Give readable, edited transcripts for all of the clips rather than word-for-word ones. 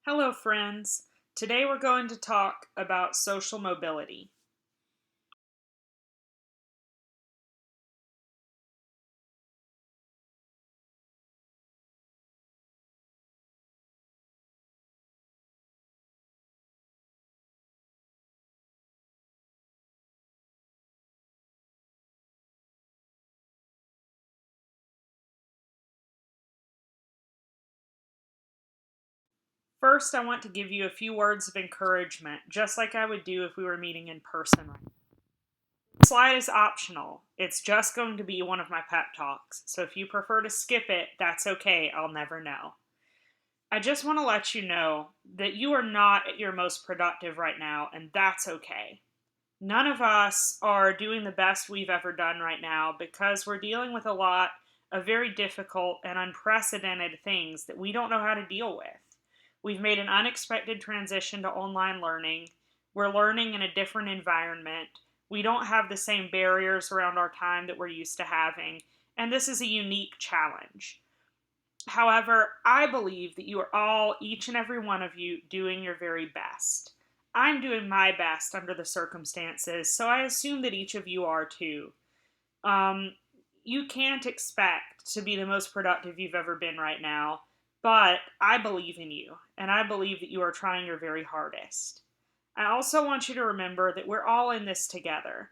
Hello, friends. Today we're going to talk about social mobility. First, I want to give you a few words of encouragement, just like I would do if we were meeting in person. The slide is optional. It's just going to be one of my pep talks, so if you prefer to skip it, that's okay. I'll never know. I just want to let you know that you are not at your most productive right now, and that's okay. None of us are doing the best we've ever done right now because we're dealing with a lot of very difficult and unprecedented things that we don't know how to deal with. We've made an unexpected transition to online learning. We're learning in a different environment. We don't have the same barriers around our time that we're used to having, and this is a unique challenge. However, I believe that you are all, each and every one of you, doing your very best. I'm doing my best under the circumstances, so I assume that each of you are too. Um, you can't expect to be the most productive you've ever been right now, but I believe in you, and I believe that you are trying your very hardest. I also want you to remember that we're all in this together.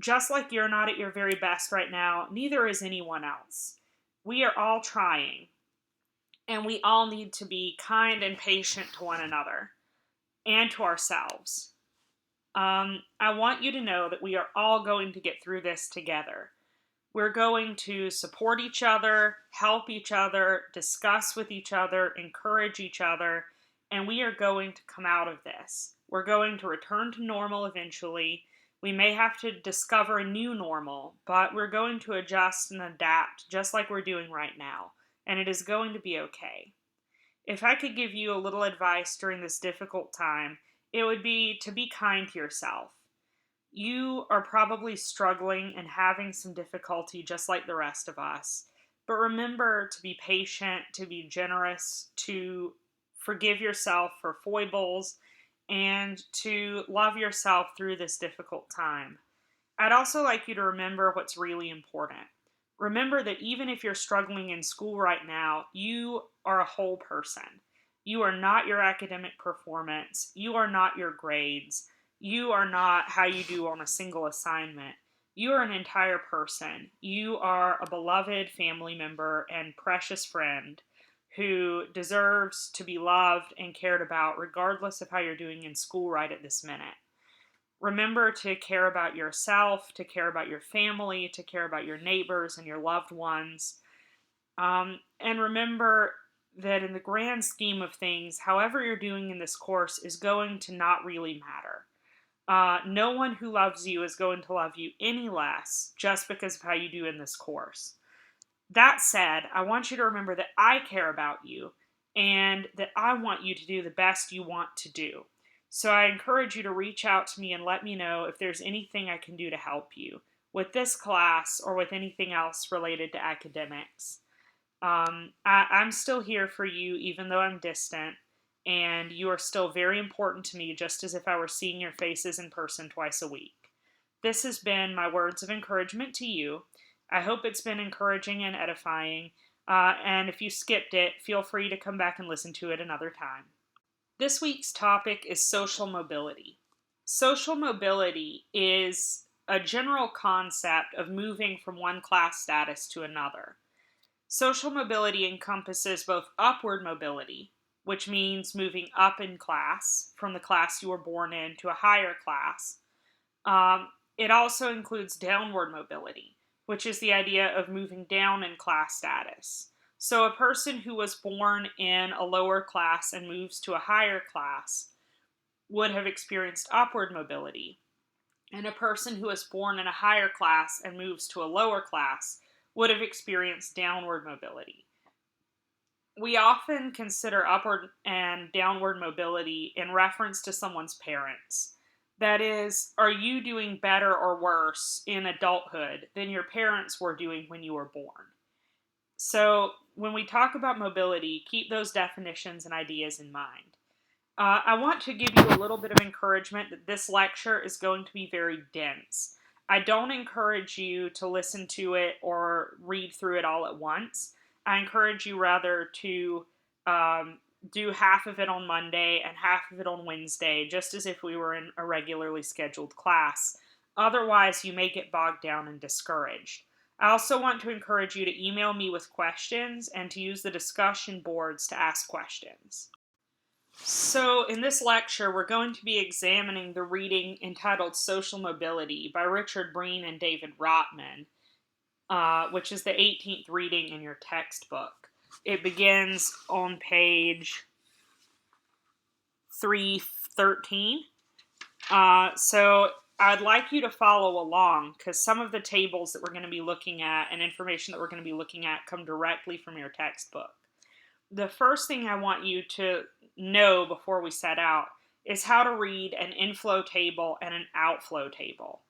Just like you're not at your very best right now, neither is anyone else. We are all trying, and we all need to be kind and patient to one another and to ourselves. I want you to know that we are all going to get through this together. We're going to support each other, help each other, discuss with each other, encourage each other, and we are going to come out of this. We're going to return to normal eventually. We may have to discover a new normal, but we're going to adjust and adapt just like we're doing right now, and it is going to be okay. If I could give you a little advice during this difficult time, it would be to be kind to yourself. You are probably struggling and having some difficulty just like the rest of us. But remember to be patient, to be generous, to forgive yourself for foibles, and to love yourself through this difficult time. I'd also like you to remember what's really important. Remember that even if you're struggling in school right now, you are a whole person. You are not your academic performance. You are not your grades. You are not how you do on a single assignment. You are an entire person. You are a beloved family member and precious friend who deserves to be loved and cared about regardless of how you're doing in school right at this minute. Remember to care about yourself, to care about your family, to care about your neighbors and your loved ones. And remember that in the grand scheme of things, however you're doing in this course is going to not really matter. No one who loves you is going to love you any less just because of how you do in this course. That said, I want you to remember that I care about you and that I want you to do the best you want to do. So I encourage you to reach out to me and let me know if there's anything I can do to help you with this class or with anything else related to academics. I'm still here for you, even though I'm distant, and you are still very important to me, just as if I were seeing your faces in person twice a week. This has been my words of encouragement to you. I hope it's been encouraging and edifying. And if you skipped it, feel free to come back and listen to it another time. This week's topic is social mobility. Social mobility is a general concept of moving from one class status to another. Social mobility encompasses both upward mobility, which means moving up in class from the class you were born in to a higher class. It also includes downward mobility, which is the idea of moving down in class status. So a person who was born in a lower class and moves to a higher class would have experienced upward mobility. And a person who was born in a higher class and moves to a lower class would have experienced downward mobility. We often consider upward and downward mobility in reference to someone's parents. That is, are you doing better or worse in adulthood than your parents were doing when you were born? So when we talk about mobility, keep those definitions and ideas in mind. I want to give you a little bit of encouragement that this lecture is going to be very dense. I don't encourage you to listen to it or read through it all at once. I encourage you rather to do half of it on Monday and half of it on Wednesday, just as if we were in a regularly scheduled class. Otherwise, you may get bogged down and discouraged. I also want to encourage you to email me with questions and to use the discussion boards to ask questions. So, in this lecture, we're going to be examining the reading entitled Social Mobility by Richard Breen and David Rotman, which is the 18th reading in your textbook. It begins on page 313. So, I'd like you to follow along because some of the tables that we're going to be looking at and information that we're going to be looking at come directly from your textbook. The first thing I want you to know before we set out is how to read an inflow table and an outflow table.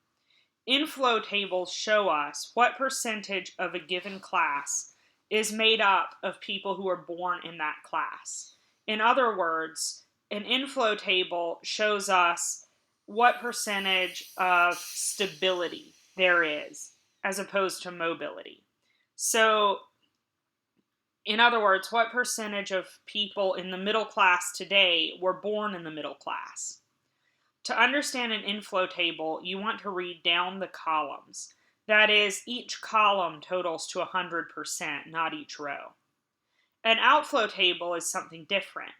Inflow tables show us what percentage of a given class is made up of people who are born in that class. In other words, an inflow table shows us what percentage of stability there is as opposed to mobility. So, in other words, what percentage of people in the middle class today were born in the middle class? To understand an inflow table, you want to read down the columns. That is, each column totals to 100%, not each row. An outflow table is something different.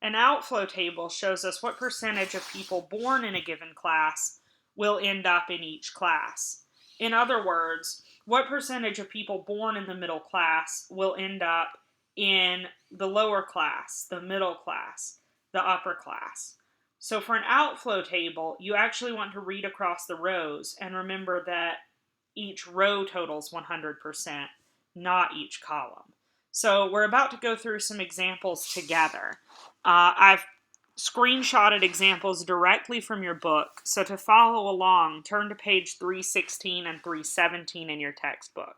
An outflow table shows us what percentage of people born in a given class will end up in each class. In other words, what percentage of people born in the middle class will end up in the lower class, the middle class, the upper class. So for an outflow table, you actually want to read across the rows and remember that each row totals 100%, not each column. So we're about to go through some examples together. I've screenshotted examples directly from your book, so to follow along, turn to page 316 and 317 in your textbook.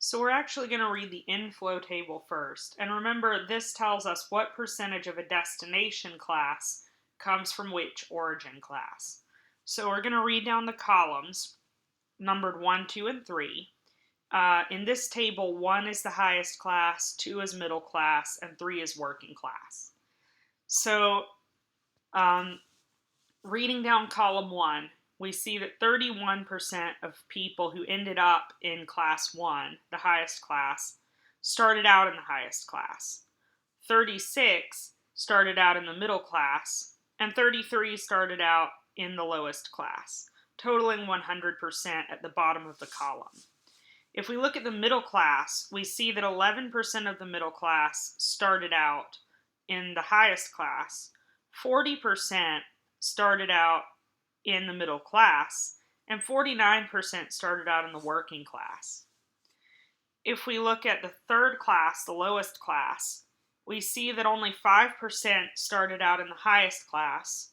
So we're actually going to read the inflow table first, and remember this tells us what percentage of a destination class comes from which origin class. So we're going to read down the columns, numbered 1, 2, and 3. In this table, 1 is the highest class, 2 is middle class, and 3 is working class. So, reading down column 1, we see that 31% of people who ended up in class 1, the highest class, started out in the highest class. 36 started out in the middle class, and 33 started out in the lowest class, totaling 100% at the bottom of the column. If we look at the middle class, we see that 11% of the middle class started out in the highest class, 40% started out in the middle class, and 49% started out in the working class. If we look at the third class, the lowest class, we see that only 5% started out in the highest class,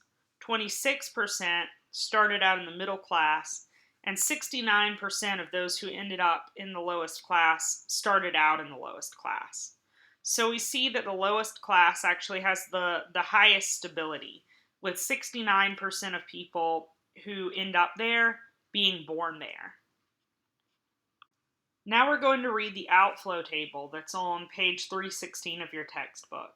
26% started out in the middle class, and 69% of those who ended up in the lowest class started out in the lowest class. So we see that the lowest class actually has the highest stability, with 69% of people who end up there being born there. Now we're going to read the outflow table that's on page 316 of your textbook.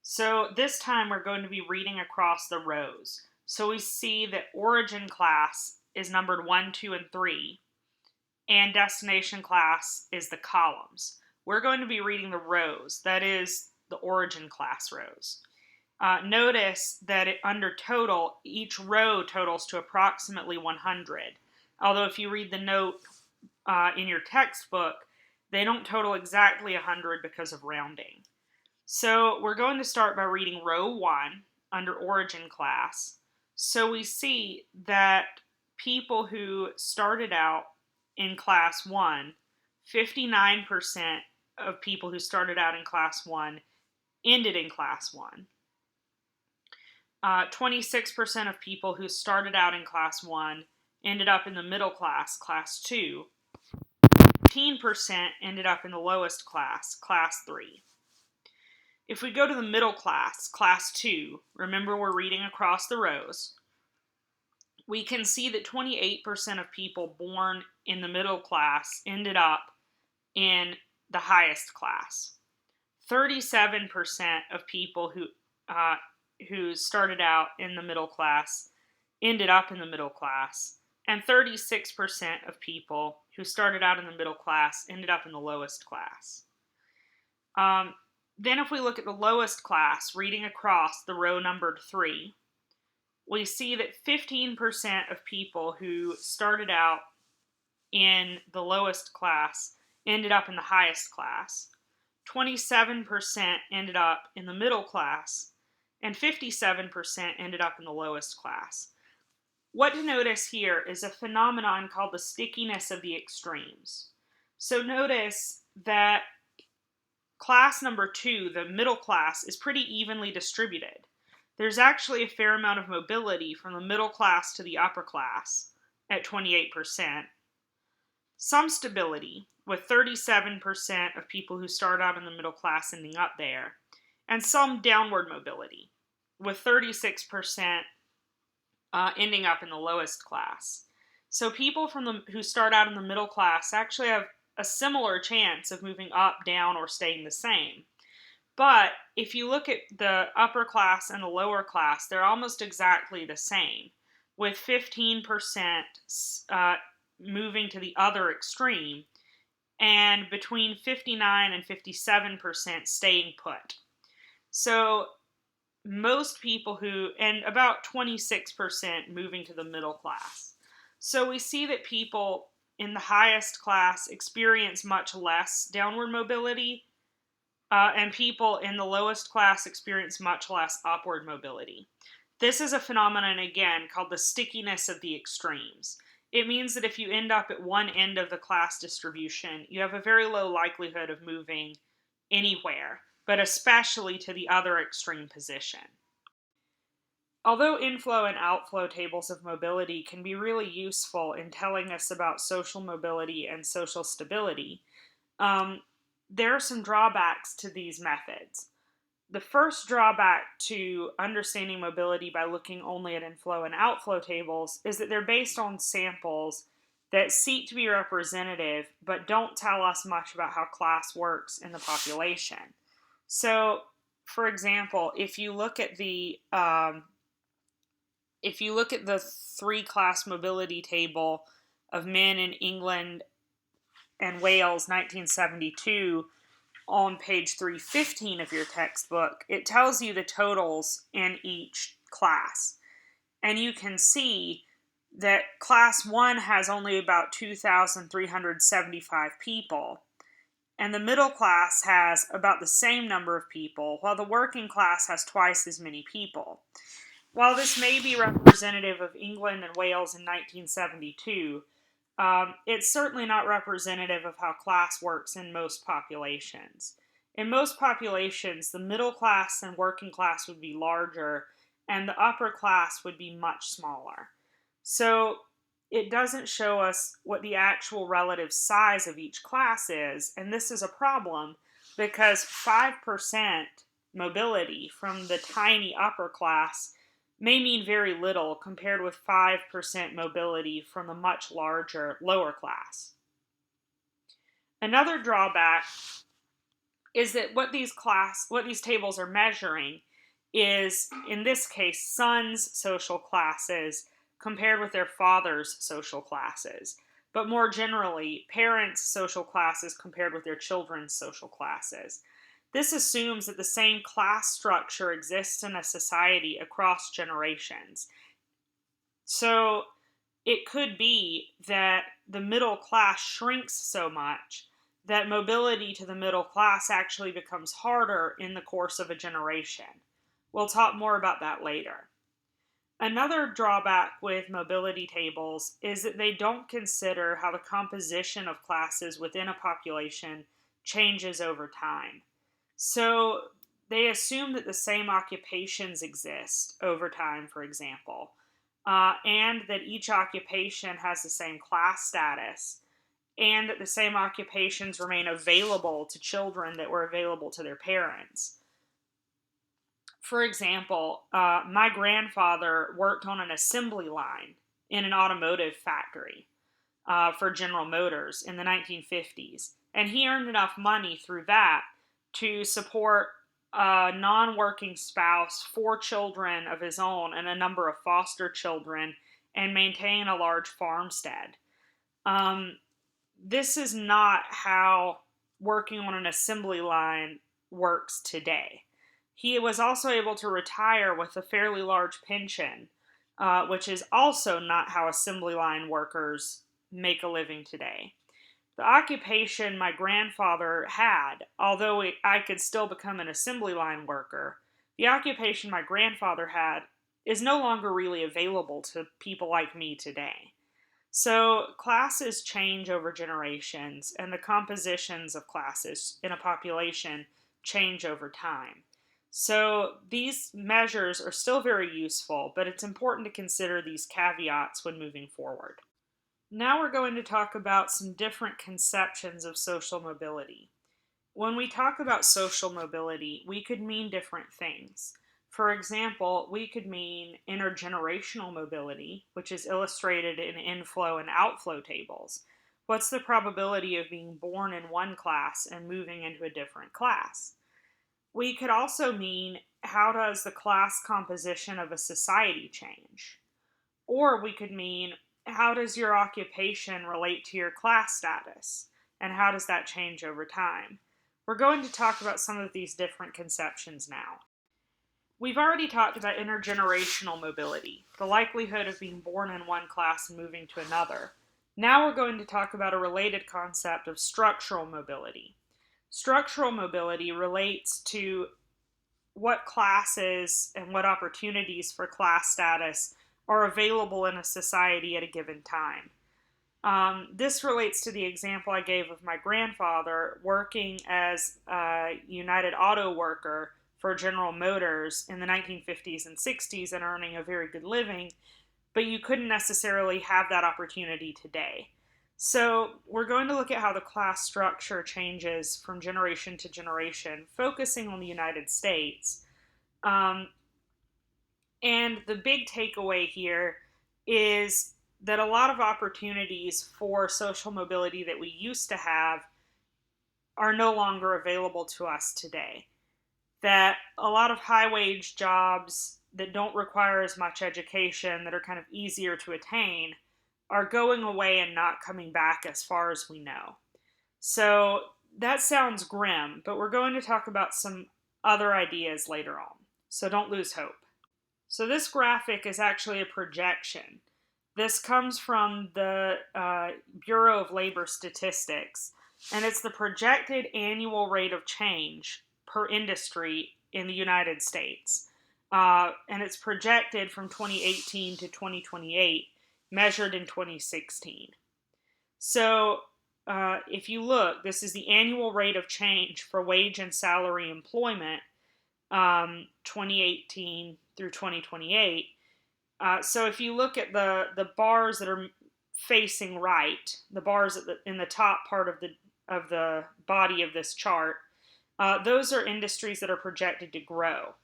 So this time we're going to be reading across the rows. So we see that origin class is numbered 1, 2, and 3, and destination class is the columns. We're going to be reading the rows, that is, the origin class rows. Notice that under total, each row totals to approximately 100. Although if you read the note in your textbook, they don't total exactly 100 because of rounding. So we're going to start by reading row 1 under origin class. So we see that people who started out in class 1, 59% of people who started out in class 1 ended in class 1. 26% of people who started out in class 1 ended up in the middle class, class 2. 15% ended up in the lowest class, class 3. If we go to the middle class, class 2, remember we're reading across the rows, we can see that 28% of people born in the middle class ended up in the highest class. 37% of people who started out in the middle class ended up in the middle class, and 36% of people who started out in the middle class ended up in the lowest class. Then if we look at the lowest class, reading across the row numbered 3, we see that 15% of people who started out in the lowest class ended up in the highest class. 27% ended up in the middle class, and 57% ended up in the lowest class. What to notice here is a phenomenon called the stickiness of the extremes. So notice that class number 2, the middle class, is pretty evenly distributed. There's actually a fair amount of mobility from the middle class to the upper class at 28%. Some stability, with 37% of people who start out in the middle class ending up there, and some downward mobility, with 36% ending up in the lowest class. So people who start out in the middle class actually have a similar chance of moving up, down, or staying the same. But if you look at the upper class and the lower class, they're almost exactly the same, with 15% moving to the other extreme, and between 59 and 57% staying put. So most people and about 26% moving to the middle class. So we see that people in the highest class experience much less downward mobility, and people in the lowest class experience much less upward mobility. This is a phenomenon, again, called the stickiness of the extremes. It means that if you end up at one end of the class distribution, you have a very low likelihood of moving anywhere, but especially to the other extreme position. Although inflow and outflow tables of mobility can be really useful in telling us about social mobility and social stability, there are some drawbacks to these methods. The first drawback to understanding mobility by looking only at inflow and outflow tables is that they're based on samples that seek to be representative but don't tell us much about how class works in the population. So, for example, if you look at the 3-class mobility table of men in England and Wales, 1972, on page 315 of your textbook, it tells you the totals in each class. And you can see that class 1 has only about 2,375 people, and the middle class has about the same number of people, while the working class has twice as many people. While this may be representative of England and Wales in 1972, it's certainly not representative of how class works in most populations. In most populations, the middle class and working class would be larger, and the upper class would be much smaller. So it doesn't show us what the actual relative size of each class is, and this is a problem because 5% mobility from the tiny upper class may mean very little compared with 5% mobility from the much larger lower class. Another drawback is that what these tables are measuring is, in this case, sons' social classes compared with their fathers' social classes, but more generally, parents' social classes compared with their children's social classes. This assumes that the same class structure exists in a society across generations. So it could be that the middle class shrinks so much that mobility to the middle class actually becomes harder in the course of a generation. We'll talk more about that later. Another drawback with mobility tables is that they don't consider how the composition of classes within a population changes over time. So they assume that the same occupations exist over time, for example, and that each occupation has the same class status, and that the same occupations remain available to children that were available to their parents. For example, my grandfather worked on an assembly line in an automotive factory for General Motors in the 1950s, and he earned enough money through that to support a non working spouse, 4 children of his own, and a number of foster children, and maintain a large farmstead. Um, this is not how working on an assembly line works today. He was also able to retire with a fairly large pension, which is also not how assembly line workers make a living today. The occupation my grandfather had, although I could still become an assembly line worker, the occupation my grandfather had is no longer really available to people like me today. So, classes change over generations, and the compositions of classes in a population change over time. So, these measures are still very useful, but it's important to consider these caveats when moving forward. Now, we're going to talk about some different conceptions of social mobility. When we talk about social mobility, we could mean different things. For example, we could mean intergenerational mobility, which is illustrated in inflow and outflow tables. What's the probability of being born in one class and moving into a different class? We could also mean how does the class composition of a society change? Or we could mean how does your occupation relate to your class status? And how does that change over time? We're going to talk about some of these different conceptions now. We've already talked about intergenerational mobility, the likelihood of being born in one class and moving to another. Now we're going to talk about a related concept of structural mobility. Structural mobility relates to what classes and what opportunities for class status are available in a society at a given time. This relates to the example I gave of my grandfather working as a United Auto worker for General Motors in the 1950s and 60s and earning a very good living, but you couldn't necessarily have that opportunity today. So we're going to look at how the class structure changes from generation to generation, focusing on the United States. And the big takeaway here is that a lot of opportunities for social mobility that we used to have are no longer available to us today. That a lot of high wage jobs that don't require as much education, that are kind of easier to attain, are going away and not coming back as far as we know. So that sounds grim, but we're going to talk about some other ideas later on. So don't lose hope. So this graphic is actually a projection. This comes from the Bureau of Labor Statistics, and it's the projected annual rate of change per industry in the United States. And it's projected from 2018 to 2028, measured in 2016. So if you look, this is the annual rate of change for wage and salary employment, 2018 through 2028. So if you look at the bars that are facing right, the bars in the top part of the body of this chart, those are industries that are projected to grow.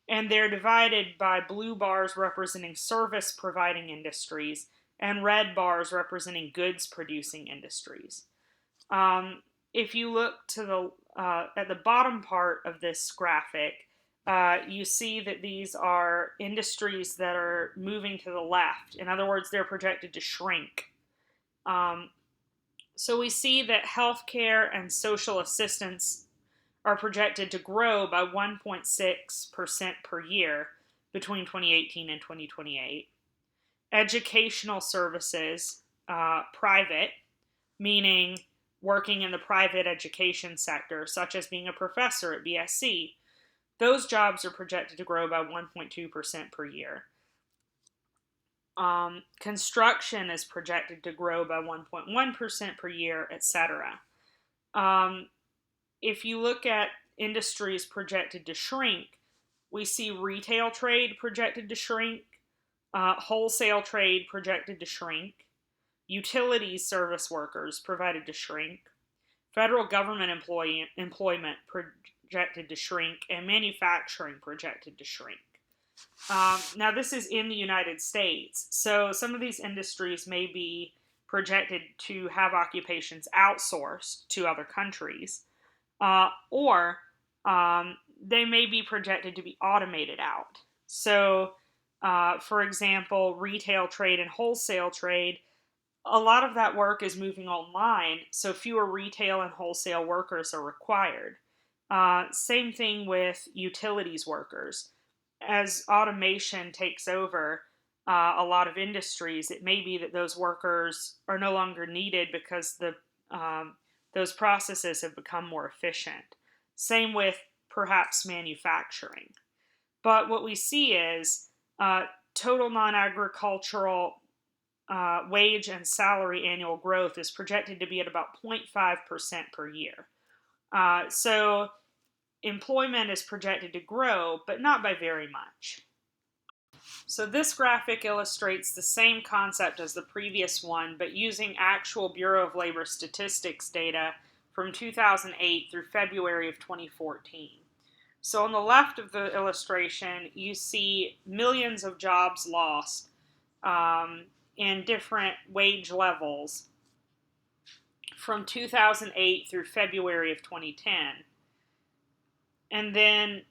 And they're divided by blue bars representing service providing industries and red bars representing goods producing industries. If you look to at the bottom part of this graphic, you see that these are industries that are moving to the left. In other words, they're projected to shrink. So we see that healthcare and social assistance are projected to grow by 1.6% per year between 2018 and 2028. Educational services, private, meaning working in the private education sector, such as being a professor at BSc, those jobs are projected to grow by 1.2% per year. Construction is projected to grow by 1.1% per year, etc. If you look at industries projected to shrink, we see retail trade projected to shrink, wholesale trade projected to shrink, Utilities service workers provided to shrink. Federal government employment projected to shrink, and manufacturing projected to shrink. Now, this is in the United States, so some of these industries may be projected to have occupations outsourced to other countries, or they may be projected to be automated out. So, for example, retail trade and wholesale trade, a lot of that work is moving online, so fewer retail and wholesale workers are required. Same thing with utilities workers. As automation takes over a lot of industries, it may be that those workers are no longer needed because those processes have become more efficient. Same with perhaps manufacturing. But what we see is total non agricultural wage and salary annual growth is projected to be at about 0.5% per year. So employment is projected to grow, but not by very much. So this graphic illustrates the same concept as the previous one, but using actual Bureau of Labor Statistics data from 2008 through February of 2014. So on the left of the illustration, you see millions of jobs lost in different wage levels from 2008 through February of 2010. And then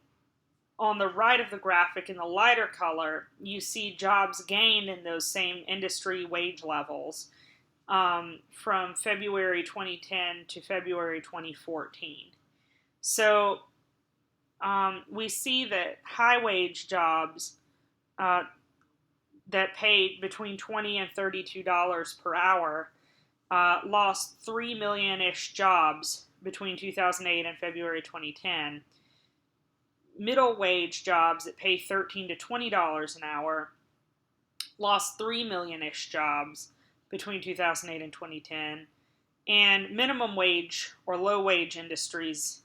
on the right of the graphic in the lighter color, you see jobs gained in those same industry wage levels from February 2010 to February 2014. So we see that high wage jobs that paid between $20 and $32 per hour lost 3 million-ish jobs between 2008 and February 2010. Middle wage jobs that pay $13 to $20 an hour lost 3 million-ish jobs between 2008 and 2010. And minimum wage or low wage industries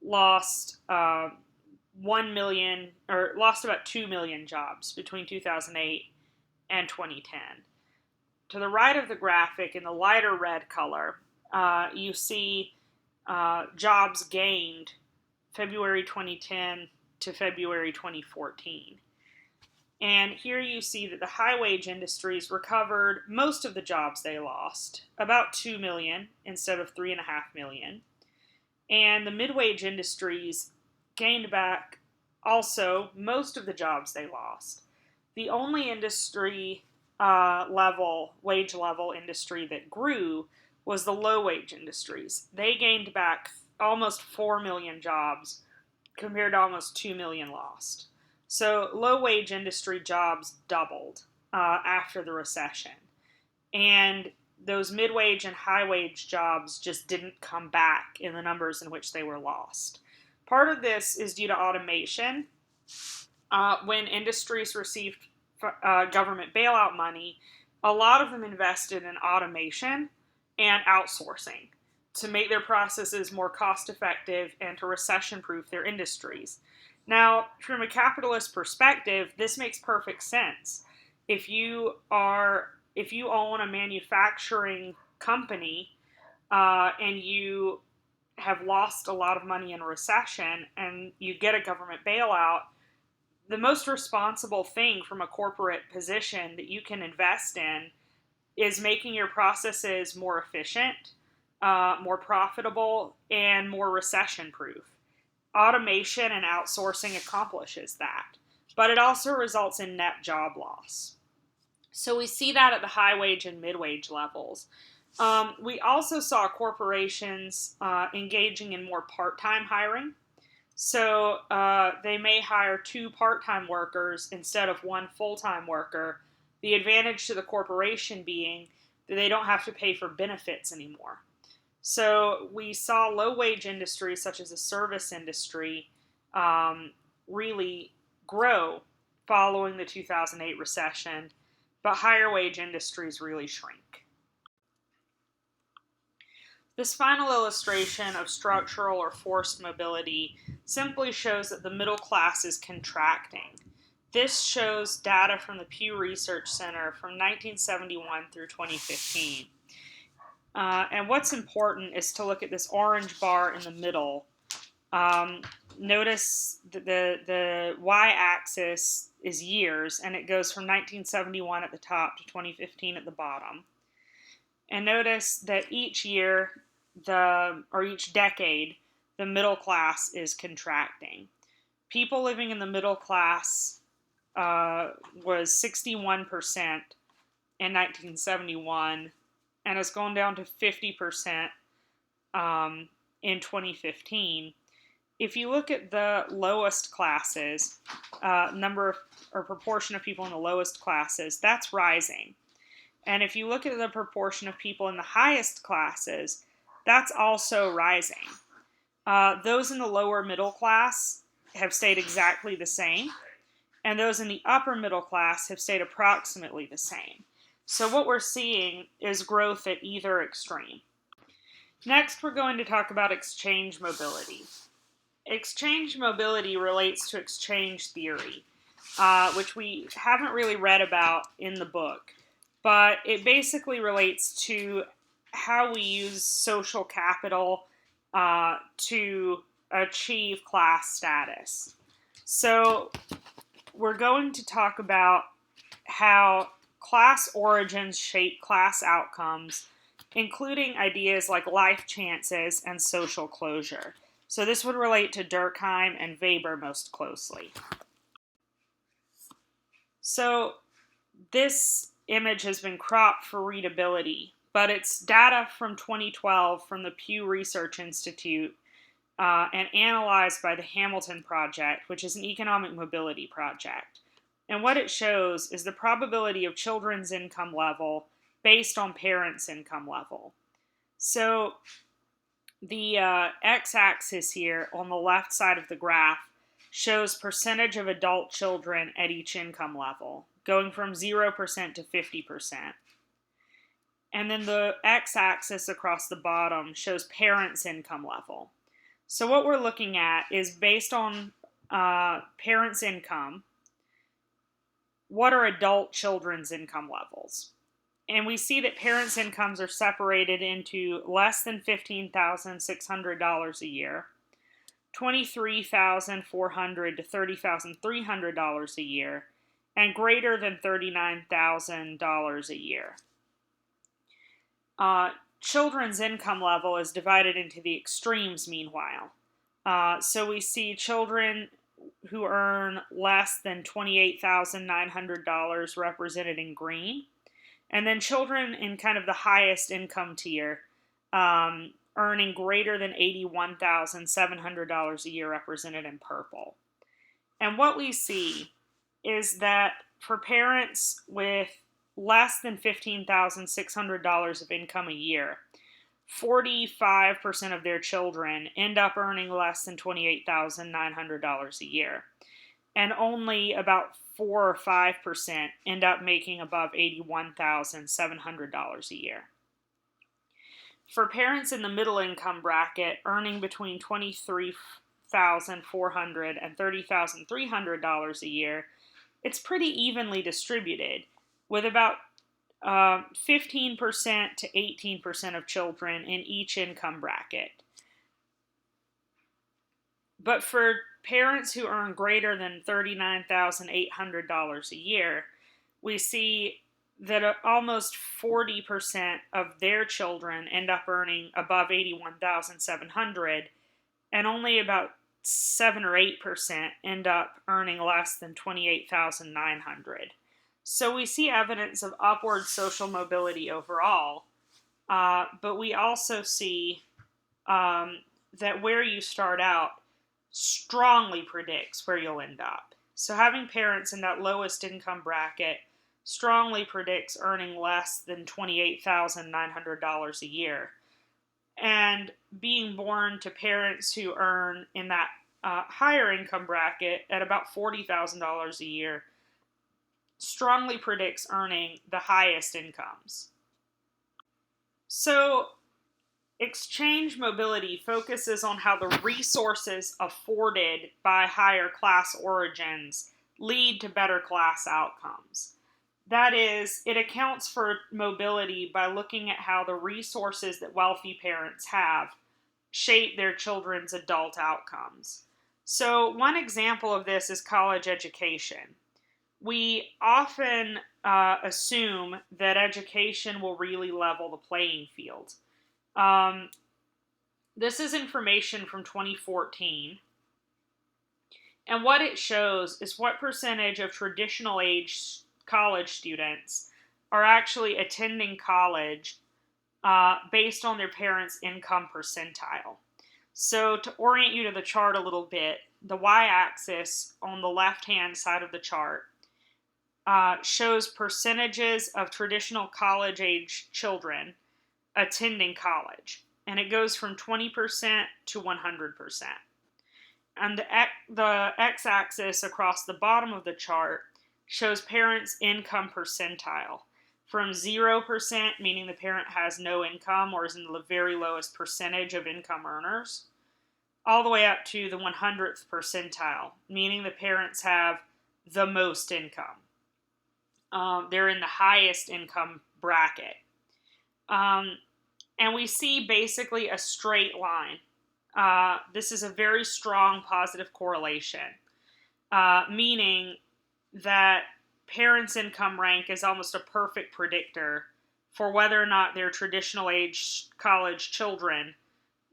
lost 1 million or lost about 2 million jobs between 2008 and 2010. To the right of the graphic in the lighter red color, you see jobs gained February 2010 to February 2014. And here you see that the high wage industries recovered most of the jobs they lost, about 2 million instead of 3.5 million. And the mid-wage industries gained back also most of the jobs they lost. The only industry wage level industry that grew was the low wage industries. They gained back almost 4 million jobs compared to almost 2 million lost. So low wage industry jobs doubled after the recession. And those mid-wage and high-wage jobs just didn't come back in the numbers in which they were lost. Part of this is due to automation. When industries received government bailout money, a lot of them invested in automation and outsourcing to make their processes more cost-effective and to recession-proof their industries. Now, from a capitalist perspective, this makes perfect sense. If you own a manufacturing company and you have lost a lot of money in a recession and you get a government bailout, the most responsible thing from a corporate position that you can invest in is making your processes more efficient, more profitable, and more recession-proof. Automation and outsourcing accomplishes that, but it also results in net job loss. So we see that at the high wage and mid-wage levels. We also saw corporations engaging in more part-time hiring. So they may hire 2 part-time workers instead of 1 full-time worker. The advantage to the corporation being that they don't have to pay for benefits anymore. So we saw low-wage industries such as the service industry really grow following the 2008 recession, but higher wage industries really shrink. This final illustration of structural or forced mobility simply shows that the middle class is contracting. This shows data from the Pew Research Center from 1971 through 2015. And what's important is to look at this orange bar in the middle. Notice the y-axis is years, and it goes from 1971 at the top to 2015 at the bottom. And notice that each year, each decade, the middle class is contracting. People living in the middle class was 61% in 1971, and it's gone down to 50% in 2015. If you look at the lowest classes, proportion of people in the lowest classes, that's rising. And if you look at the proportion of people in the highest classes, that's also rising. Those in the lower middle class have stayed exactly the same, and those in the upper middle class have stayed approximately the same. So what we're seeing is growth at either extreme. Next, we're going to talk about exchange mobility. Exchange mobility relates to exchange theory, which we haven't really read about in the book, but it basically relates to how we use social capital to achieve class status. So we're going to talk about how class origins shape class outcomes, including ideas like life chances and social closure. So this would relate to Durkheim and Weber most closely. So this image has been cropped for readability, but it's data from 2012 from the Pew Research Institute and analyzed by the Hamilton Project, which is an economic mobility project. And what it shows is the probability of children's income level based on parents' income level. So the x-axis here on the left side of the graph shows percentage of adult children at each income level, going from 0% to 50%. And then the x-axis across the bottom shows parents' income level. So what we're looking at is based on parents' income, what are adult children's income levels? And we see that parents' incomes are separated into less than $15,600 a year, $23,400 to $30,300 a year, and greater than $39,000 a year. Children's income level is divided into the extremes, meanwhile. So we see children who earn less than $28,900 represented in green, and then children in kind of the highest income tier earning greater than $81,700 a year represented in purple. And what we see is that for parents with less than $15,600 of income a year, 45% of their children end up earning less than $28,900 a year. And only about 4 or 5% end up making above $81,700 a year. For parents in the middle income bracket earning between $23,400 and $30,300 a year, it's pretty evenly distributed, with about 15% to 18% of children in each income bracket. But for parents who earn greater than $39,800 a year, we see that almost 40% of their children end up earning above $81,700, and only about 7 or 8% end up earning less than $28,900. So we see evidence of upward social mobility overall, but we also see that where you start out strongly predicts where you'll end up. So having parents in that lowest income bracket strongly predicts earning less than $28,900 a year. And being born to parents who earn in that higher income bracket at about $40,000 a year strongly predicts earning the highest incomes. So exchange mobility focuses on how the resources afforded by higher class origins lead to better class outcomes. That is, it accounts for mobility by looking at how the resources that wealthy parents have shape their children's adult outcomes. So, one example of this is college education. We often assume that education will really level the playing field. Um, this is information from 2014. And what it shows is what percentage of traditional age college students are actually attending college based on their parents' income percentile. So, to orient you to the chart a little bit, the y-axis on the left-hand side of the chart shows percentages of traditional college-age children attending college, and it goes from 20% to 100%. And the x-axis across the bottom of the chart shows parents' income percentile, from 0%, meaning the parent has no income or is in the very lowest percentage of income earners, all the way up to the 100th percentile, meaning the parents have the most income. They're in the highest income bracket. And we see basically a straight line. This is a very strong positive correlation, meaning that parents' income rank is almost a perfect predictor for whether or not their traditional age college children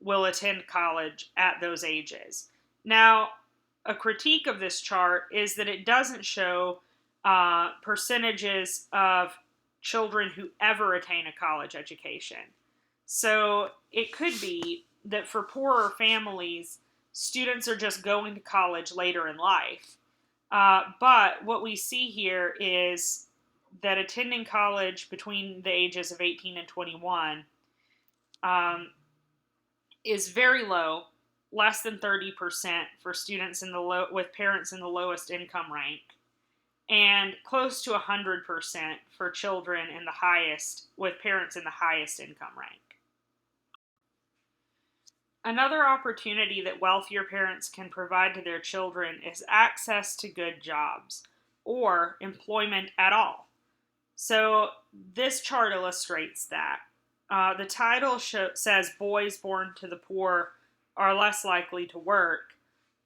will attend college at those ages. Now, a critique of this chart is that it doesn't show percentages of children who ever attain a college education. So it could be that for poorer families, students are just going to college later in life. But what we see here is that attending college between the ages of 18 and 21 is very low, less than 30% for students with parents in the lowest income rank, and close to 100% for children with parents in the highest income rank. Another opportunity that wealthier parents can provide to their children is access to good jobs or employment at all. So this chart illustrates that. The title says boys born to the poor are less likely to work,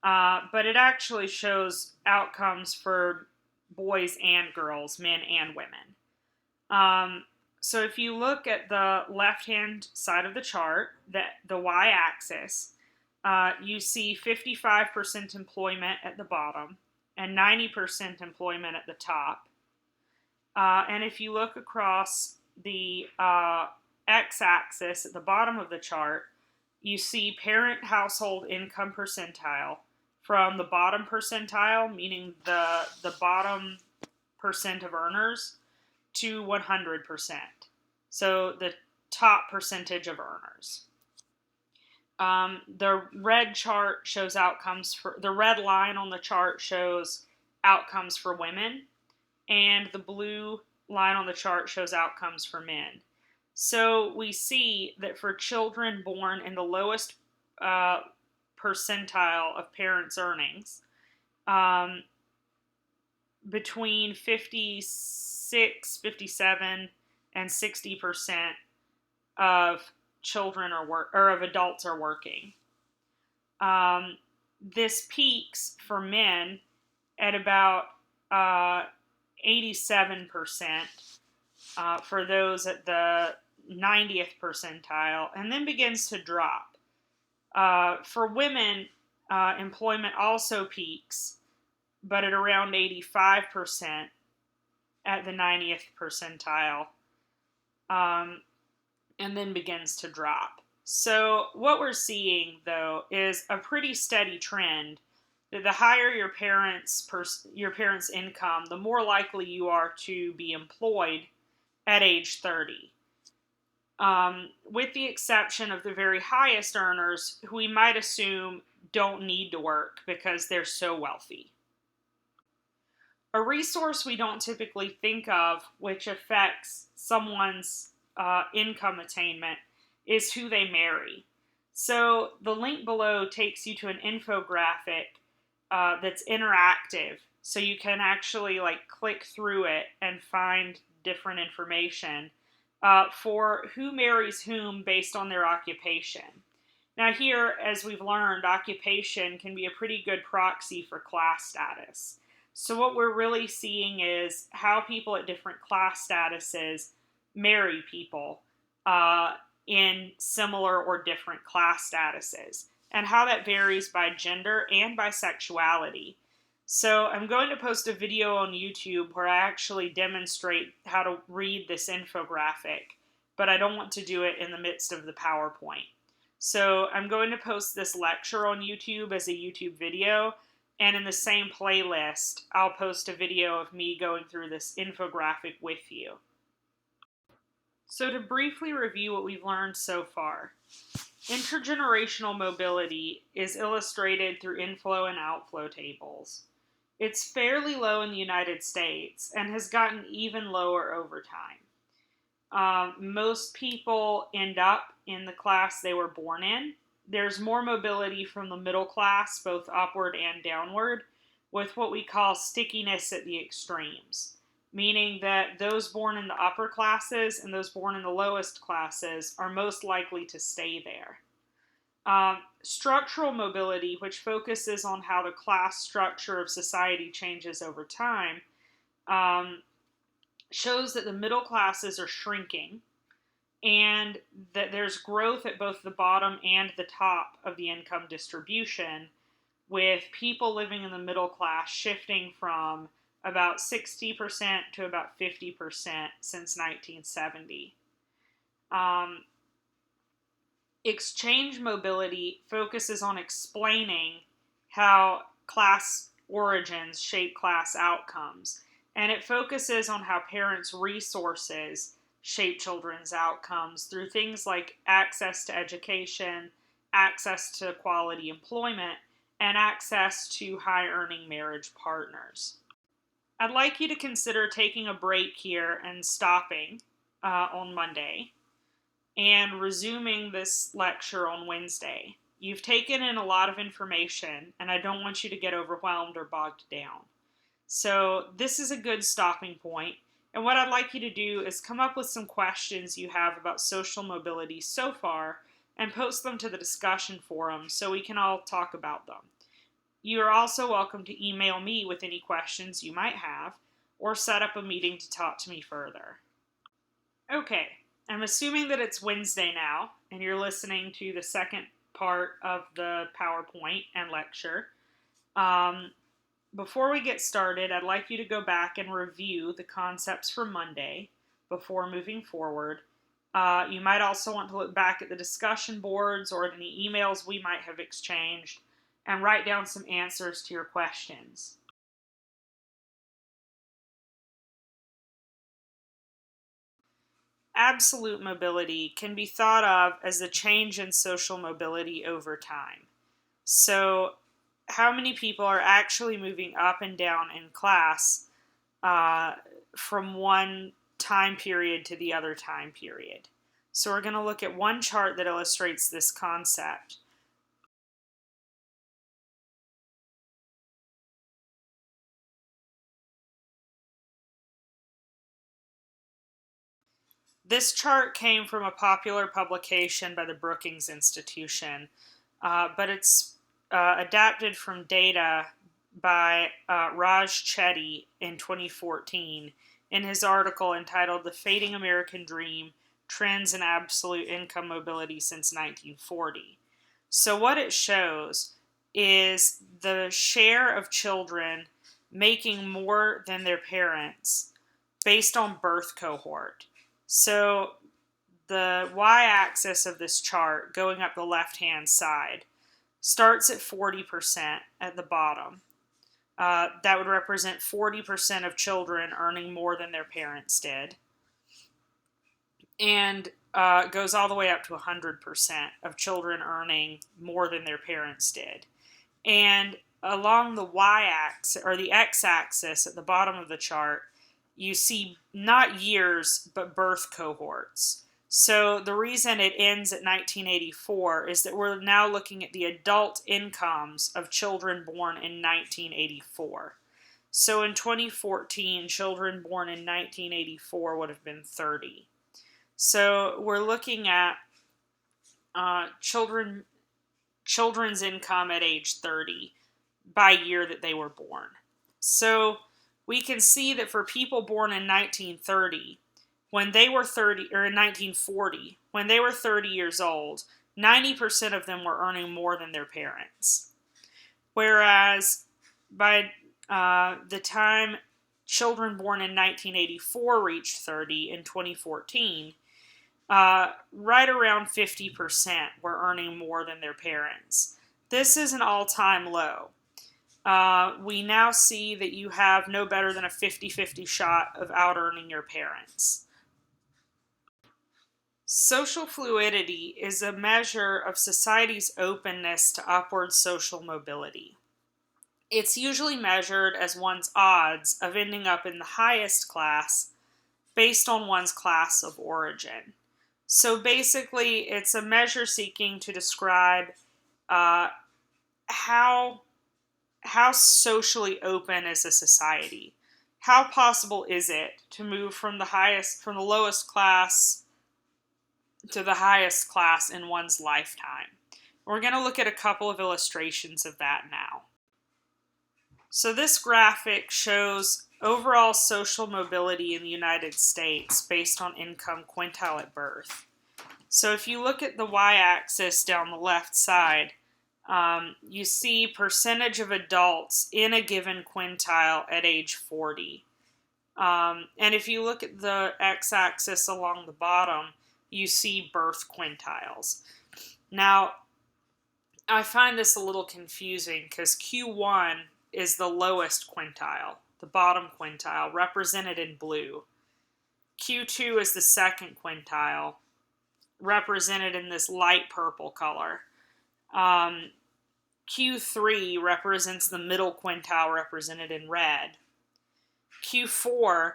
but it actually shows outcomes for boys and girls, men and women. So if you look at the left-hand side of the chart, the y-axis, you see 55% employment at the bottom and 90% employment at the top. And if you look across the x-axis at the bottom of the chart, you see parent household income percentile from the bottom percentile, meaning the bottom percent of earners, to 100%. So the top percentage of earners. The red chart shows the red line on the chart shows outcomes for women, and the blue line on the chart shows outcomes for men. So we see that for children born in the lowest percentile of parents' earnings, between 56, 57, and 60% of children of adults are working. This peaks for men at about 87% for those at the 90th percentile, and then begins to drop. For women, employment also peaks, but at around 85% at the 90th percentile, and then begins to drop. So what we're seeing, though, is a pretty steady trend that the higher your parents' income, the more likely you are to be employed at age 30. With the exception of the very highest earners, who we might assume don't need to work because they're so wealthy. A resource we don't typically think of, which affects someone's income attainment, is who they marry. So the link below takes you to an infographic that's interactive. So you can actually like click through it and find different information for who marries whom based on their occupation. Now, here, as we've learned, occupation can be a pretty good proxy for class status. So, what we're really seeing is how people at different class statuses marry people in similar or different class statuses, and how that varies by gender and by sexuality. So, I'm going to post a video on YouTube where I actually demonstrate how to read this infographic, but I don't want to do it in the midst of the PowerPoint. So I'm going to post this lecture on YouTube as a YouTube video, and in the same playlist, I'll post a video of me going through this infographic with you. So to briefly review what we've learned so far, intergenerational mobility is illustrated through inflow and outflow tables. It's fairly low in the United States and has gotten even lower over time. Most people end up in the class they were born in. There's more mobility from the middle class, both upward and downward, with what we call stickiness at the extremes, meaning that those born in the upper classes and those born in the lowest classes are most likely to stay there. Structural mobility, which focuses on how the class structure of society changes over time, shows that the middle classes are shrinking and that there's growth at both the bottom and the top of the income distribution, with people living in the middle class shifting from about 60% to about 50% since 1970. Exchange mobility focuses on explaining how class origins shape class outcomes, and it focuses on how parents' resources shape children's outcomes through things like access to education, access to quality employment, and access to high-earning marriage partners. I'd like you to consider taking a break here and stopping on Monday and resuming this lecture on Wednesday. You've taken in a lot of information, and I don't want you to get overwhelmed or bogged down. So this is a good stopping point, and what I'd like you to do is come up with some questions you have about social mobility so far and post them to the discussion forum so we can all talk about them. You are also welcome to email me with any questions you might have or set up a meeting to talk to me further. Okay, I'm assuming that it's Wednesday now and you're listening to the second part of the PowerPoint and lecture. Before we get started, I'd like you to go back and review the concepts for Monday before moving forward. You might also want to look back at the discussion boards or at any emails we might have exchanged and write down some answers to your questions. Absolute mobility can be thought of as the change in social mobility over time. So, how many people are actually moving up and down in class from one time period to the other time period? So we're going to look at one chart that illustrates this concept. This chart came from a popular publication by the Brookings Institution, but it's adapted from data by Raj Chetty in 2014 in his article entitled The Fading American Dream, Trends in Absolute Income Mobility Since 1940. So what it shows is the share of children making more than their parents based on birth cohort. So the y-axis of this chart, going up the left-hand side, starts at 40% at the bottom. That would represent 40% of children earning more than their parents did. And goes all the way up to 100% of children earning more than their parents did. And along the y-axis, or the x-axis at the bottom of the chart, you see not years, but birth cohorts. So the reason it ends at 1984 is that we're now looking at the adult incomes of children born in 1984. So in 2014, children born in 1984 would have been 30. So we're looking at children's income at age 30 by year that they were born. So we can see that for people born in 1930, when they were 30, or in 1940, when they were 30 years old, 90% of them were earning more than their parents. Whereas by the time children born in 1984 reached 30 in 2014, right around 50% were earning more than their parents. This is an all-time low. We now see that you have no better than a 50-50 shot of out-earning your parents. Social fluidity is a measure of society's openness to upward social mobility. It's usually measured as one's odds of ending up in the highest class based on one's class of origin. So basically, it's a measure seeking to describe how socially open is a society. How possible is it to move from the lowest class to the highest class in one's lifetime? We're going to look at a couple of illustrations of that now. So this graphic shows overall social mobility in the United States based on income quintile at birth. So if you look at the y-axis down the left side, you see percentage of adults in a given quintile at age 40. And if you look at the x-axis along the bottom, you see birth quintiles. Now, I find this a little confusing because Q1 is the lowest quintile, the bottom quintile, represented in blue. Q2 is the second quintile, represented in this light purple color. Q3 represents the middle quintile, represented in red. Q4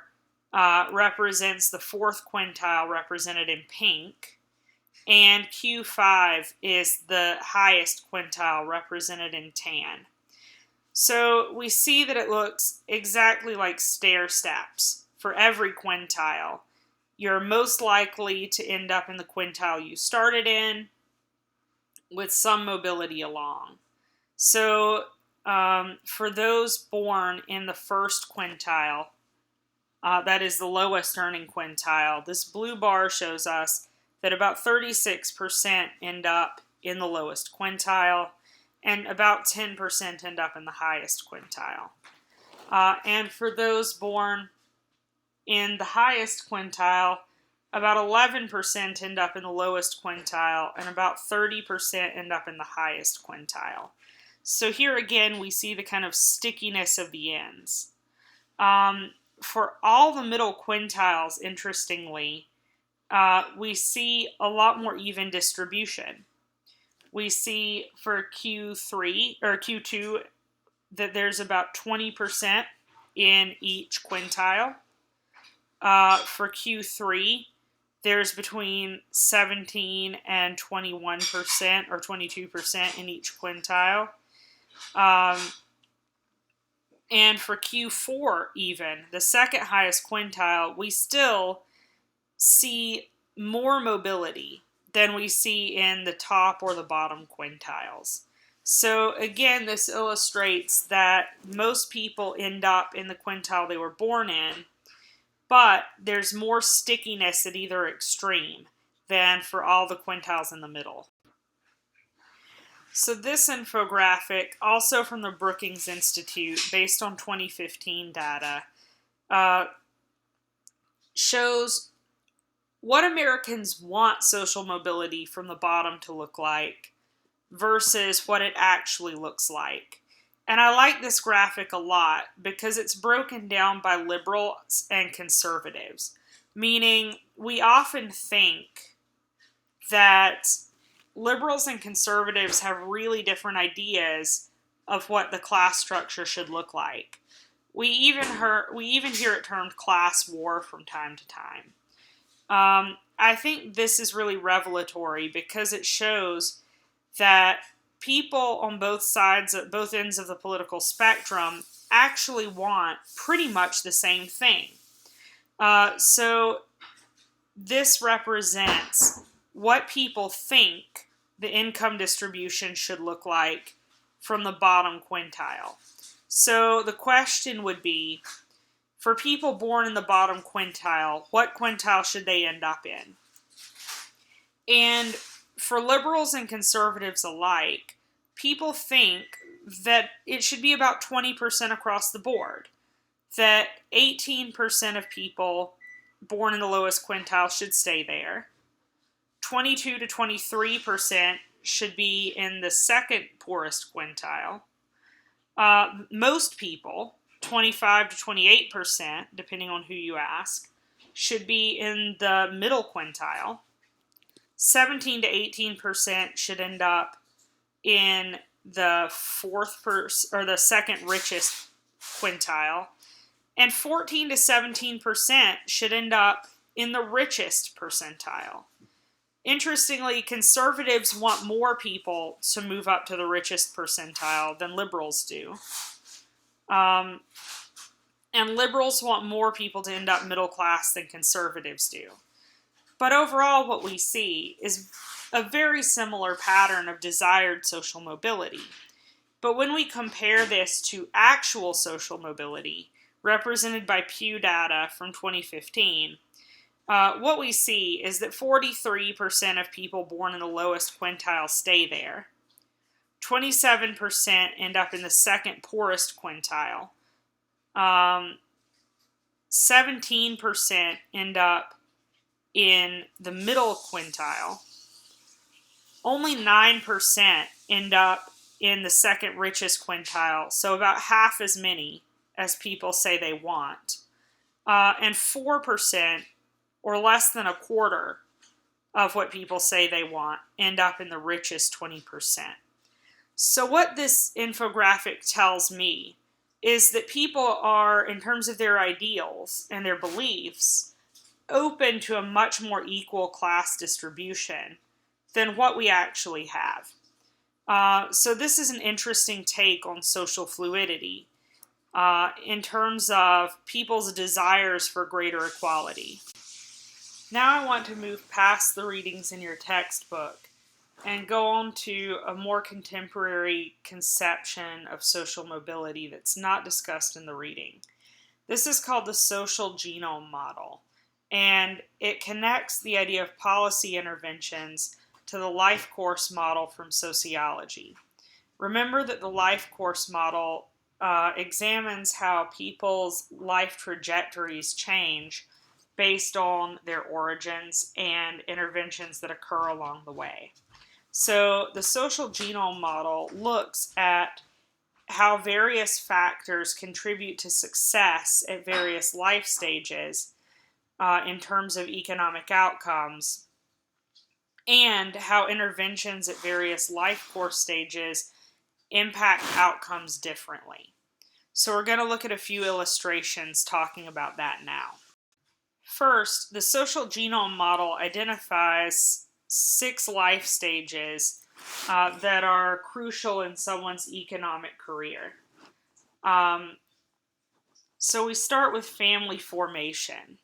represents the fourth quintile, represented in pink. And Q5 is the highest quintile, represented in tan. So we see that it looks exactly like stair steps for every quintile. You're most likely to end up in the quintile you started in with some mobility along. So for those born in the first quintile, that is the lowest earning quintile, this blue bar shows us that about 36% end up in the lowest quintile, and about 10% end up in the highest quintile. And for those born in the highest quintile, about 11% end up in the lowest quintile, and about 30% end up in the highest quintile. So here again, we see the kind of stickiness of the ends. For all the middle quintiles, interestingly, we see a lot more even distribution. We see for Q3 or Q2 that there's about 20% in each quintile. For Q3, there's between 17 and 21% or 22% in each quintile. And for Q4 even, the second highest quintile, we still see more mobility than we see in the top or the bottom quintiles. So again, this illustrates that most people end up in the quintile they were born in, but there's more stickiness at either extreme than for all the quintiles in the middle. So this infographic, also from the Brookings Institute, based on 2015 data, shows what Americans want social mobility from the bottom to look like versus what it actually looks like. And I like this graphic a lot because it's broken down by liberals and conservatives, meaning we often think that liberals and conservatives have really different ideas of what the class structure should look like. We even hear it termed class war from time to time. I think this is really revelatory because it shows that people on both sides, both ends of the political spectrum, actually want pretty much the same thing. So this represents what people think the income distribution should look like from the bottom quintile. So the question would be, for people born in the bottom quintile, what quintile should they end up in? And for liberals and conservatives alike, people think that it should be about 20% across the board, that 18% of people born in the lowest quintile should stay there. 22 to 23% should be in the second poorest quintile. Most people, 25 to 28%, depending on who you ask, should be in the middle quintile. 17 to 18% should end up in the the second richest quintile, and 14 to 17% should end up in the richest percentile. Interestingly, conservatives want more people to move up to the richest percentile than liberals do. And liberals want more people to end up middle class than conservatives do. But overall, what we see is a very similar pattern of desired social mobility. But when we compare this to actual social mobility, represented by Pew data from 2015, what we see is that 43% of people born in the lowest quintile stay there. 27% end up in the second poorest quintile. 17% end up in the middle quintile. Only 9% end up in the second richest quintile, so about half as many as people say they want. And 4%, or less than a quarter of what people say they want, end up in the richest 20%. So what this infographic tells me is that people are, in terms of their ideals and their beliefs, open to a much more equal class distribution than what we actually have. So this is an interesting take on social fluidity in terms of people's desires for greater equality. Now I want to move past the readings in your textbook and go on to a more contemporary conception of social mobility that's not discussed in the reading. This is called the social genome model, and it connects the idea of policy interventions to the life course model from sociology. Remember that the life course model examines how people's life trajectories change based on their origins and interventions that occur along the way. So the social genome model looks at how various factors contribute to success at various life stages in terms of economic outcomes, and how interventions at various life course stages impact outcomes differently. So we're going to look at a few illustrations talking about that now. First, the social genome model identifies 6 life stages that are crucial in someone's economic career. So we start with family formation.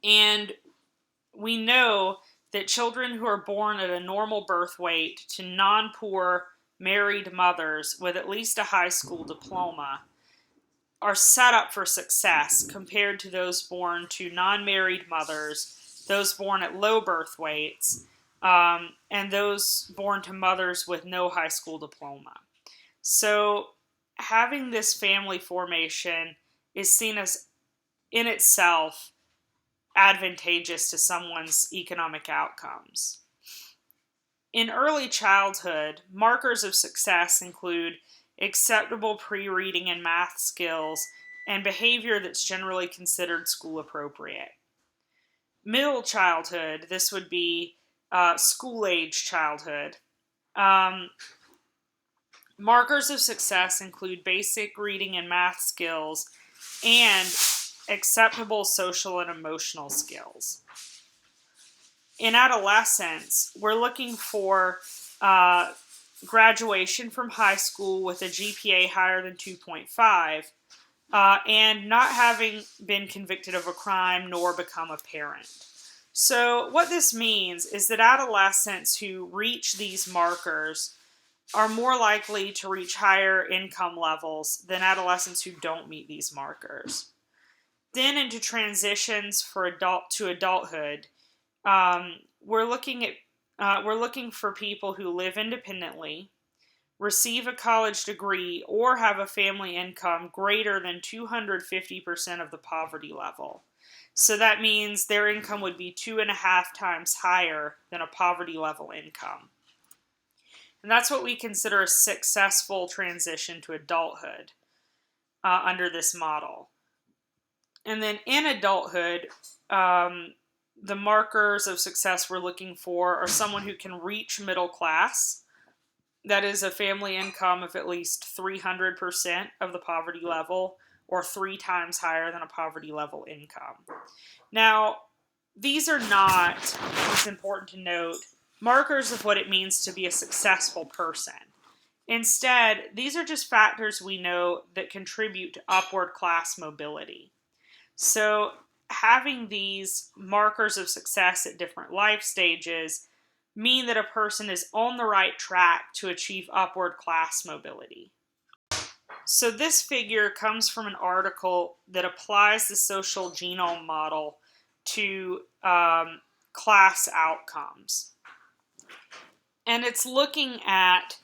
And we know that children who are born at a normal birth weight to non-poor married mothers with at least a high school diploma are set up for success compared to those born to non-married mothers, those born at low birth weights, and those born to mothers with no high school diploma. So having this family formation is seen as, in itself, advantageous to someone's economic outcomes. In early childhood, markers of success include acceptable pre-reading and math skills and behavior that's generally considered school appropriate. Middle childhood, this would be school-age childhood. Markers of success include basic reading and math skills and acceptable social and emotional skills. In adolescence, we're looking for graduation from high school with a GPA higher than 2.5, and not having been convicted of a crime nor become a parent. So what this means is that adolescents who reach these markers are more likely to reach higher income levels than adolescents who don't meet these markers. Then into transitions for adulthood, we're looking for people who live independently, receive a college degree, or have a family income greater than 250% of the poverty level. So that means their income would be 2.5 times higher than a poverty level income. And that's what we consider a successful transition to adulthood under this model. And then in adulthood, the markers of success we're looking for are someone who can reach middle class. That is a family income of at least 300% of the poverty level, or 3 times higher than a poverty level income. Now, these are not, it's important to note, markers of what it means to be a successful person. Instead, these are just factors we know that contribute to upward class mobility. So, having these markers of success at different life stages mean that a person is on the right track to achieve upward class mobility. So this figure comes from an article that applies the social genome model to class outcomes. And it's looking at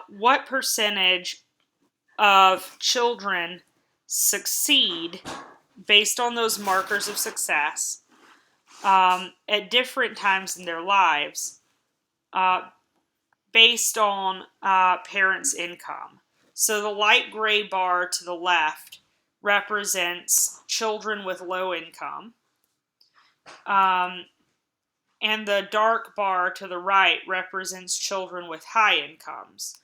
what percentage of children succeed based on those markers of success at different times in their lives based on parents' income. So the light gray bar to the left represents children with low income, and the dark bar to the right represents children with high incomes.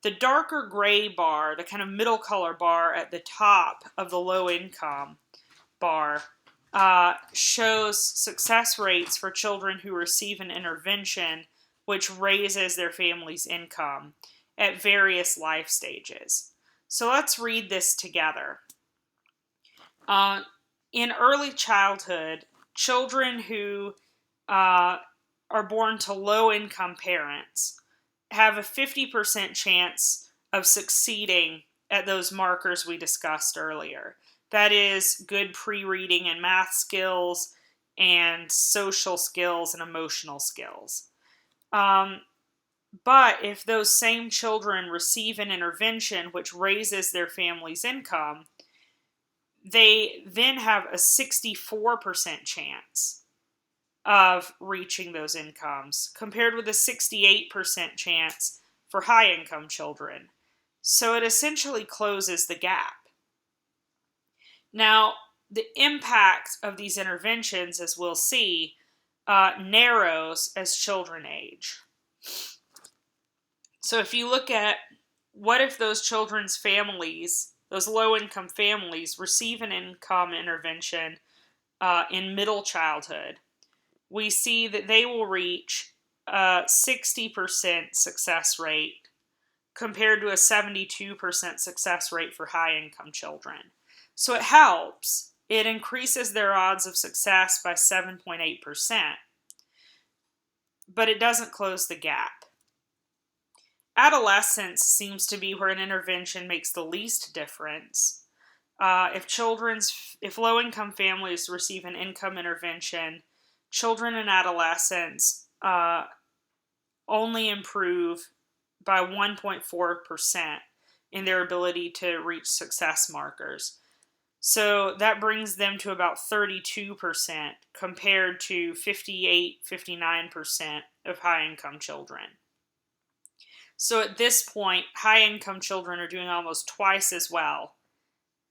The darker gray bar, the kind of middle color bar at the top of the low income bar, shows success rates for children who receive an intervention which raises their family's income at various life stages. So let's read this together. In early childhood, children who are born to low-income parents have a 50% chance of succeeding at those markers we discussed earlier. That is good pre-reading and math skills and social skills and emotional skills. But if those same children receive an intervention which raises their family's income, they then have a 64% chance of reaching those incomes, compared with a 68% chance for high-income children. So it essentially closes the gap. Now, the impact of these interventions, as we'll see, narrows as children age. So if you look at what if those children's families, those low-income families, receive an income intervention in middle childhood, we see that they will reach a 60% success rate compared to a 72% success rate for high-income children. So it helps. It increases their odds of success by 7.8%, but it doesn't close the gap. Adolescence seems to be where an intervention makes the least difference. If low-income families receive an income intervention, children and adolescents only improve by 1.4% in their ability to reach success markers. So that brings them to about 32% compared to 58-59% of high-income children. So at this point, high-income children are doing almost twice as well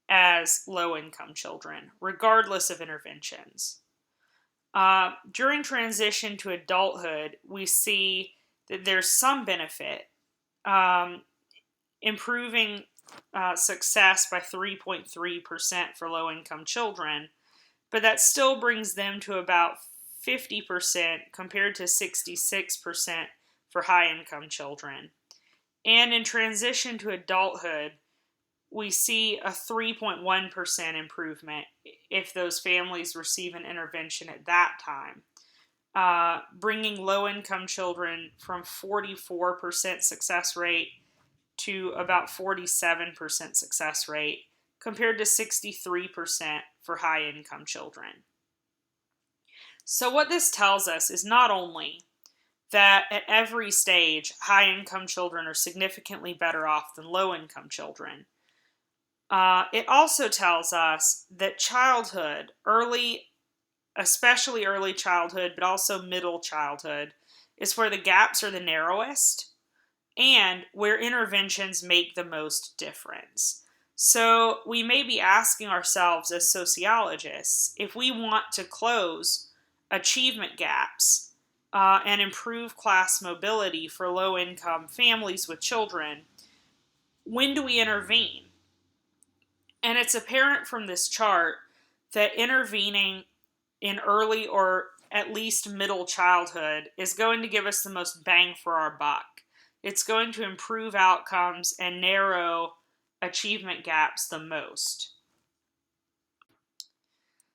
as low-income children, regardless of interventions. During transition to adulthood, we see that there's some benefit, improving success by 3.3% for low-income children, but that still brings them to about 50% compared to 66% for high-income children. And in transition to adulthood, we see a 3.1% improvement if those families receive an intervention at that time, bringing low-income children from 44% success rate to about 47% success rate, compared to 63% for high-income children. So what this tells us is not only that at every stage, high-income children are significantly better off than low-income children. It also tells us that childhood, especially early childhood, but also middle childhood, is where the gaps are the narrowest and where interventions make the most difference. So we may be asking ourselves as sociologists, if we want to close achievement gaps and improve class mobility for low-income families with children, when do we intervene? And it's apparent from this chart that intervening in early or at least middle childhood is going to give us the most bang for our buck. It's going to improve outcomes and narrow achievement gaps the most.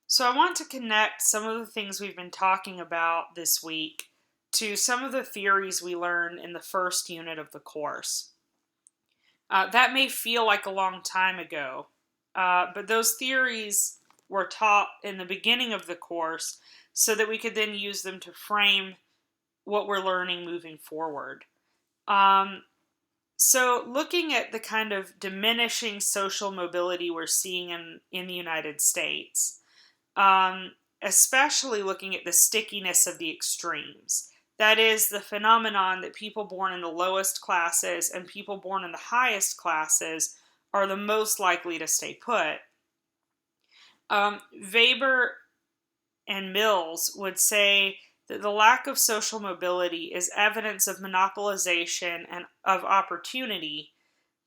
So I want to connect some of the things we've been talking about this week to some of the theories we learned in the first unit of the course. That may feel like a long time ago, but those theories were taught in the beginning of the course so that we could then use them to frame what we're learning moving forward. So looking at the kind of diminishing social mobility we're seeing in the United States, especially looking at the stickiness of the extremes. That is, the phenomenon that people born in the lowest classes and people born in the highest classes are the most likely to stay put. Weber and Mills would say that the lack of social mobility is evidence of monopolization and of opportunity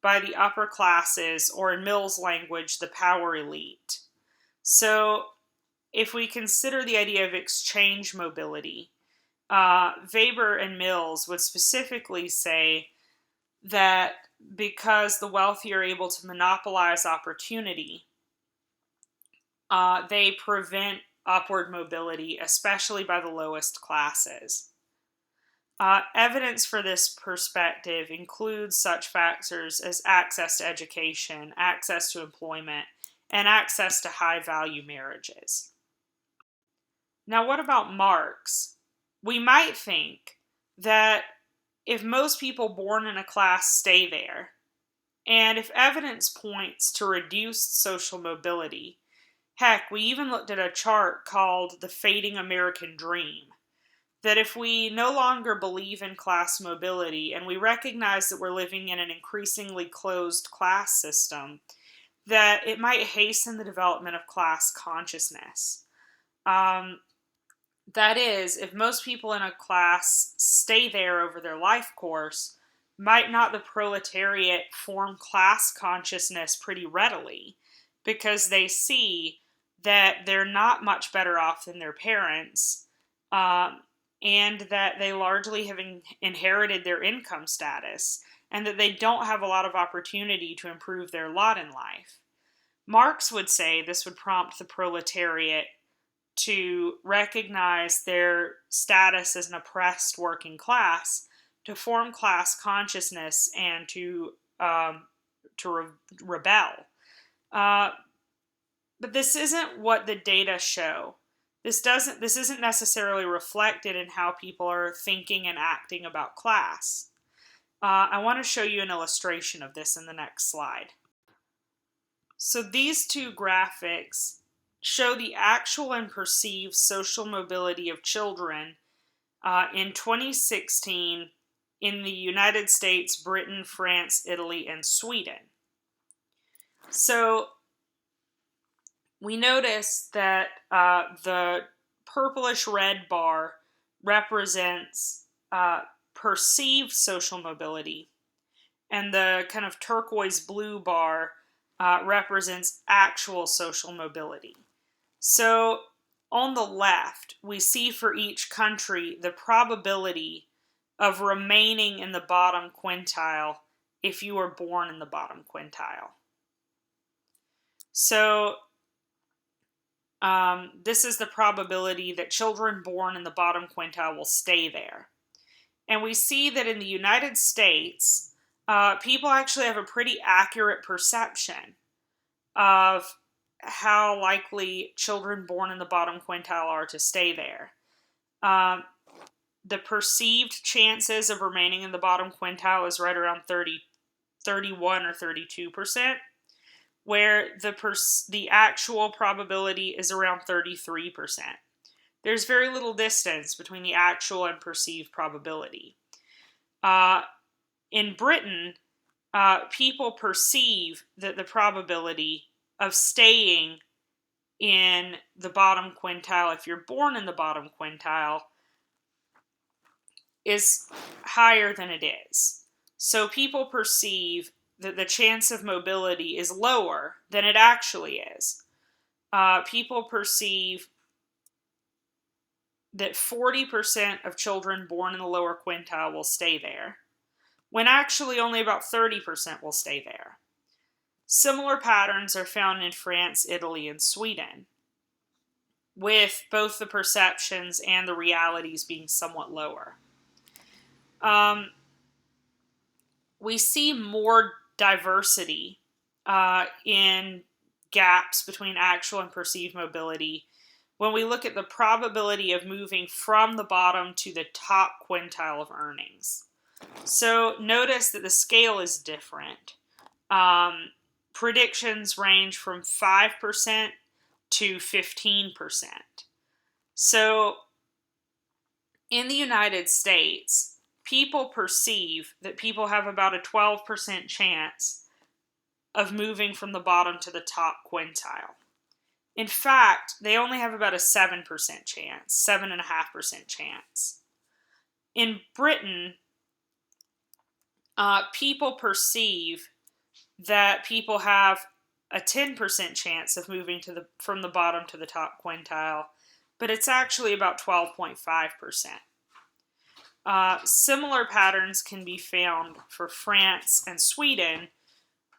by the upper classes, or in Mills' language, the power elite. So if we consider the idea of exchange mobility, Weber and Mills would specifically say that because the wealthy are able to monopolize opportunity, they prevent upward mobility, especially by the lowest classes. Evidence for this perspective includes such factors as access to education, access to employment, and access to high-value marriages. Now, what about Marx? We might think that if most people born in a class stay there, and if evidence points to reduced social mobility, heck, we even looked at a chart called the Fading American Dream, that if we no longer believe in class mobility and we recognize that we're living in an increasingly closed class system, that it might hasten the development of class consciousness. That is, if most people in a class stay there over their life course, might not the proletariat form class consciousness pretty readily because they see that they're not much better off than their parents, and that they largely have inherited their income status, and that they don't have a lot of opportunity to improve their lot in life. Marx would say this would prompt the proletariat to recognize their status as an oppressed working class, to form class consciousness, and to rebel. But this isn't what the data show. This isn't necessarily reflected in how people are thinking and acting about class. I want to show you an illustration of this in the next slide. So these two graphics show the actual and perceived social mobility of children in 2016 in the United States, Britain, France, Italy, and Sweden. So we notice that the purplish red bar represents perceived social mobility, and the kind of turquoise blue bar represents actual social mobility. So on the left, we see for each country the probability of remaining in the bottom quintile if you were born in the bottom quintile. So this is the probability that children born in the bottom quintile will stay there. And we see that in the United States, people actually have a pretty accurate perception of how likely children born in the bottom quintile are to stay there. The perceived chances of remaining in the bottom quintile is right around 31 or 32%, where the actual probability is around 33%. There's very little distance between the actual and perceived probability. In Britain, people perceive that the probability of staying in the bottom quintile, if you're born in the bottom quintile, is higher than it is. So people perceive that the chance of mobility is lower than it actually is. People perceive that 40% of children born in the lower quintile will stay there, when actually only about 30% will stay there. Similar patterns are found in France, Italy, and Sweden, with both the perceptions and the realities being somewhat lower. We see more diversity in gaps between actual and perceived mobility when we look at the probability of moving from the bottom to the top quintile of earnings. So notice that the scale is different. Predictions range from 5% to 15%. So in the United States, people perceive that people have about a 12% chance of moving from the bottom to the top quintile. In fact, they only have about a 7% chance, 7.5% chance. In Britain, people perceive that people have a 10% chance of moving from the bottom to the top quintile, but it's actually about 12.5%. Similar patterns can be found for France and Sweden,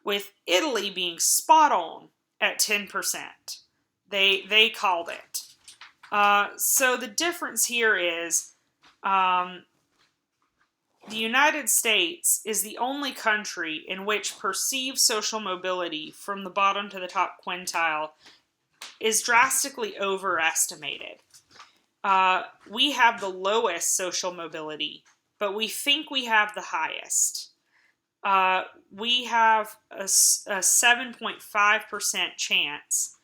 with Italy being spot on at 10%. They called it. So the difference here is the United States is the only country in which perceived social mobility from the bottom to the top quintile is drastically overestimated. We have the lowest social mobility, but we think we have the highest. We have a 7.5% chance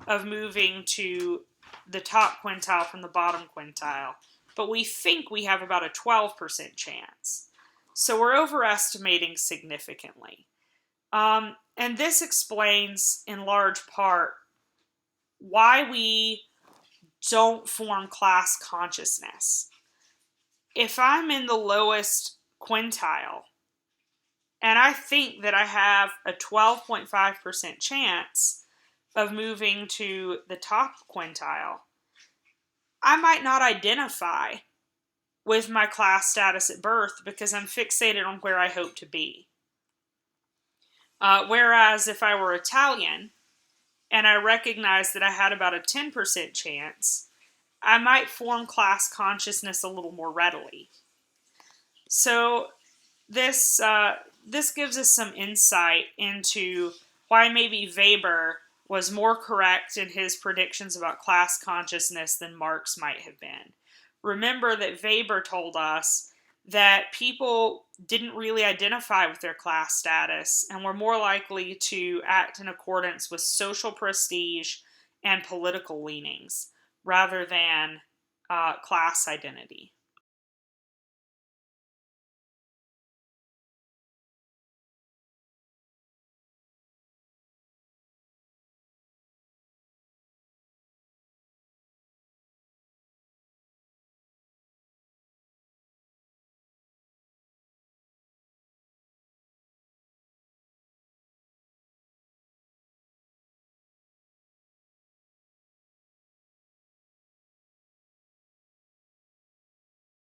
of moving to the top quintile from the bottom quintile, but we think we have about a 12% chance. So we're overestimating significantly. And this explains in large part why we don't form class consciousness. If I'm in the lowest quintile and I think that I have a 12.5% chance of moving to the top quintile, I might not identify with my class status at birth because I'm fixated on where I hope to be. Whereas if I were Italian and I recognized that I had about a 10% chance, I might form class consciousness a little more readily. So this gives us some insight into why maybe Weber was more correct in his predictions about class consciousness than Marx might have been. Remember that Weber told us that people didn't really identify with their class status and were more likely to act in accordance with social prestige and political leanings rather than class identity.